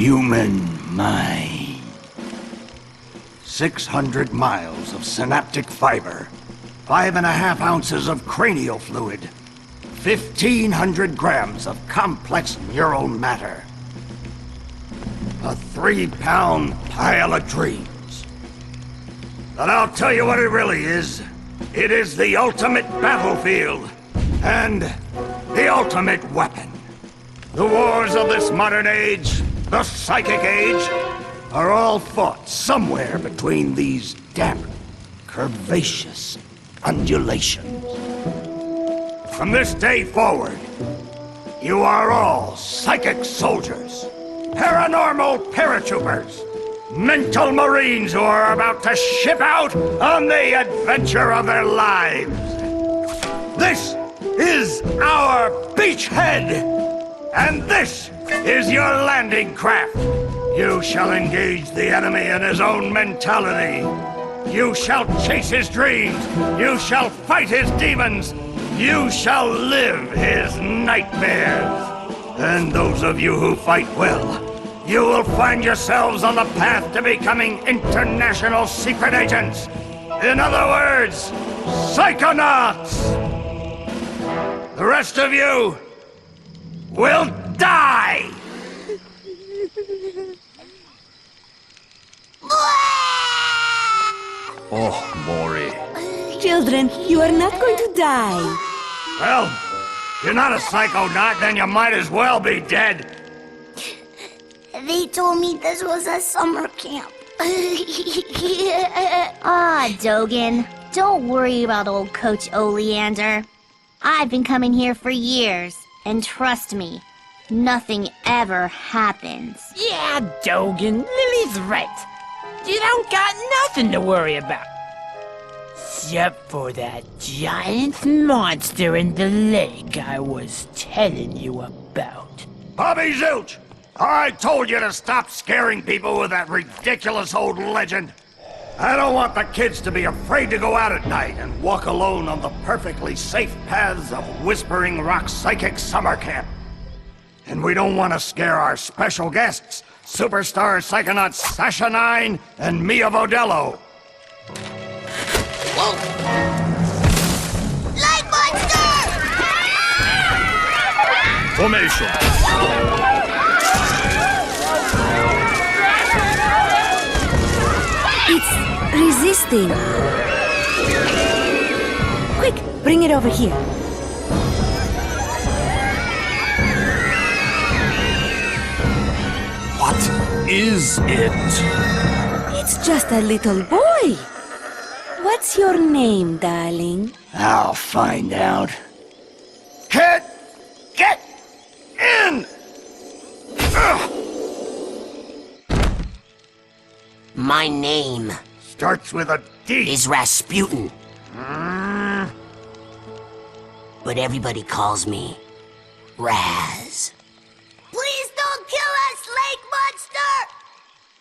human mind. 600 miles of synaptic fiber, 5.5 ounces of cranial fluid, 1,500 grams of complex neural matter. A 3-pound pile of dreams. But I'll tell you what it really is. It is the ultimate battlefield, and the ultimate weapon. The wars of this modern age, the psychic age, are all fought somewhere between these damp, curvaceous undulations. From this day forward, you are all psychic soldiers, paranormal paratroopers, mental marines who are about to ship out on the adventure of their lives. This is our beachhead, and this is your landing craft. You shall engage the enemy in his own mentality. You shall chase his dreams. You shall fight his demons. You shall live his nightmares. And those of you who fight well, you will find yourselves on the path to becoming international secret agents. In other words, Psychonauts. The rest of you will die! Oh, Maury. Children, you are not going to die. Well, if you're not a psychonaut, then you might as well be dead. They told me this was a summer camp. Ah, Dogen. Don't worry about old Coach Oleander. I've been coming here for years, and trust me, nothing ever happens. Yeah, Dogen, Lily's right. You don't got nothing to worry about. Except for that giant monster in the lake I was telling you about. Bobby Zilch! I told you to stop scaring people with that ridiculous old legend. I don't want the kids to be afraid to go out at night and walk alone on the perfectly safe paths of Whispering Rock Psychic Summer Camp. And we don't want to scare our special guests, superstar psychonauts Sasha 9 and Mia Vodello. Whoa! Light monster! Formation. It's resisting. Quick, bring it over here. What is it? It's just a little boy. What's your name, darling? I'll find out. Kid, get in! Ugh. My name Starts with a D. is Rasputin, but everybody calls me Raz. Please don't kill us, Lake Monster!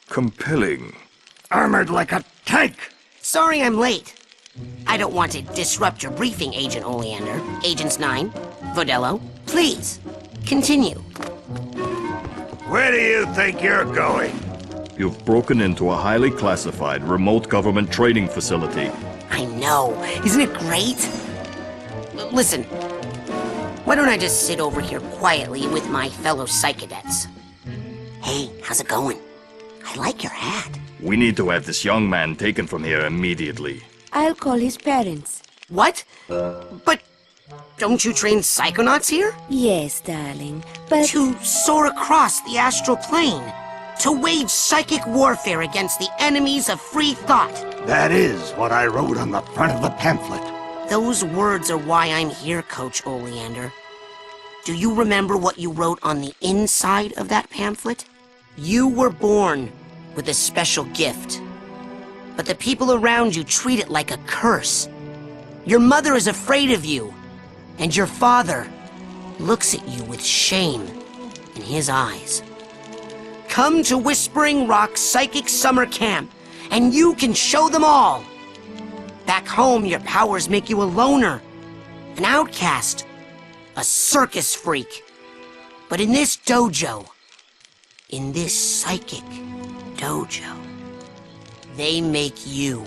Compelling. Armored like a tank. Sorry I'm late. I don't want to disrupt your briefing, Agent Oleander. Agents 9, Vodello, please, continue. Where do you think you're going? You've broken into a highly classified remote government training facility. I know, isn't it great? Listen, why don't I just sit over here quietly with my fellow Psychonauts? Hey, how's it going? I like your hat. We need to have this young man taken from here immediately. I'll call his parents. What? But don't you train Psychonauts here? Yes, darling, but... To soar across the astral plane. To wage psychic warfare against the enemies of free thought. That is what I wrote on the front of the pamphlet. Those words are why I'm here, Coach Oleander. Do you remember what you wrote on the inside of that pamphlet? You were born with a special gift. But the people around you treat it like a curse. Your mother is afraid of you. And your father looks at you with shame in his eyes. Come to Whispering Rock Psychic Summer Camp, and you can show them all. Back home, your powers make you a loner, an outcast, a circus freak. But in this dojo, in this psychic dojo, they make you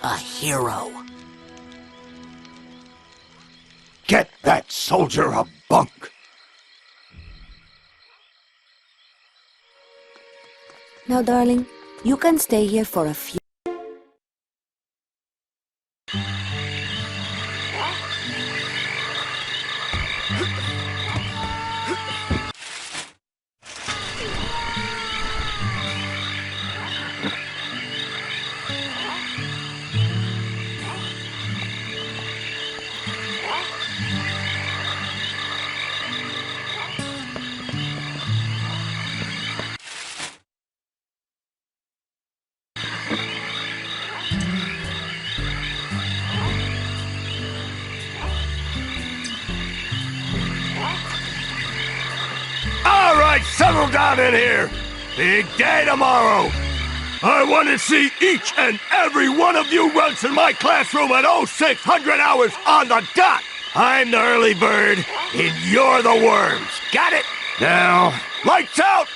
a hero. Get that soldier a bunk. Now, darling, you can stay here for a few. All right, settle down in here. Big day tomorrow. I want to see each and every one of you runs in my classroom at 0600 hours on the dot. I'm the early bird, and you're the worms. Got it? Now, lights out!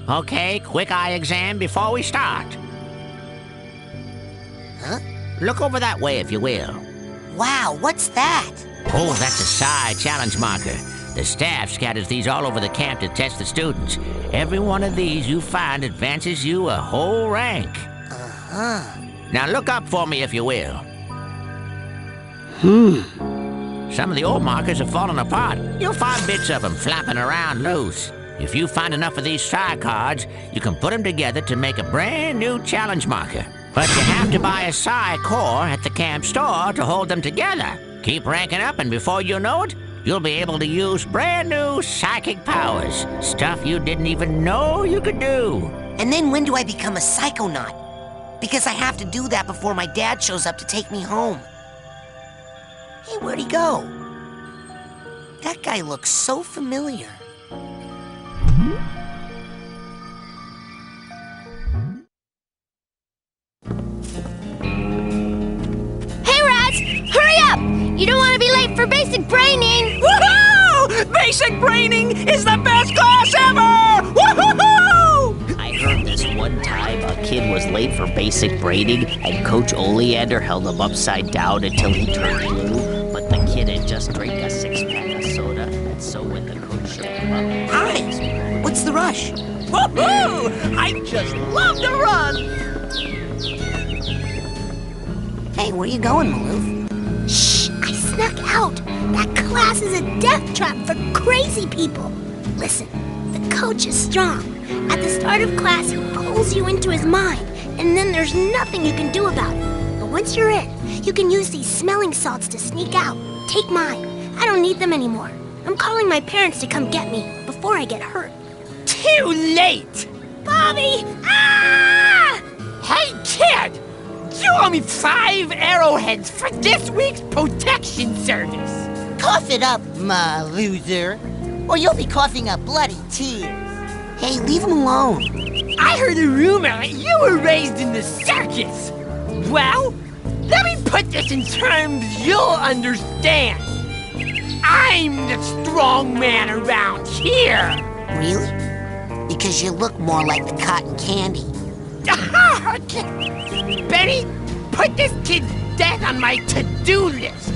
Okay, quick eye exam before we start. Huh? Look over that way, if you will. Wow, what's that? Oh, that's a psi challenge marker. The staff scatters these all over the camp to test the students. Every one of these you find advances you a whole rank. Uh-huh. Now look up for me, if you will. Some of the old markers have fallen apart. You'll find bits of them flapping around loose. If you find enough of these psi cards, you can put them together to make a brand new challenge marker. But you have to buy a psi core at the camp store to hold them together. Keep ranking up, and before you know it, you'll be able to use brand new psychic powers. Stuff you didn't even know you could do. And then when do I become a Psychonaut? Because I have to do that before my dad shows up to take me home. Hey, where'd he go? That guy looks so familiar. Hey, Rats! Hurry up! You don't want to be late for basic braining! Woohoo! Basic braining is the best class ever! Woohoo! I heard this one time a kid was late for basic braining and Coach Oleander held him upside down until he turned blue, but the kid had just drank a 6-pack of soda, and so when the coach showed him up... Hi! What's the rush? Woohoo! I just love to run! Hey, where you going, Maloof? Shh! I snuck out! That class is a death trap for crazy people! Listen, the coach is strong. At the start of class, he pulls you into his mind, and then there's nothing you can do about it. But once you're in, you can use these smelling salts to sneak out. Take mine. I don't need them anymore. I'm calling my parents to come get me before I get hurt. Too late! Bobby! Ah! Hey, kid! You owe me 5 arrowheads for this week's protection service! Cough it up, my loser, or you'll be coughing up bloody tears. Hey, leave him alone. I heard a rumor that you were raised in the circus! Well, let me put this in terms you'll understand. I'm the strong man around here! Really? Because you look more like the cotton candy. Benny, put this kid's death on my to-do list!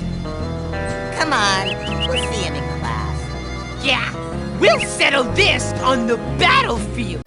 Come on, we'll see him in class. Yeah, we'll settle this on the battlefield!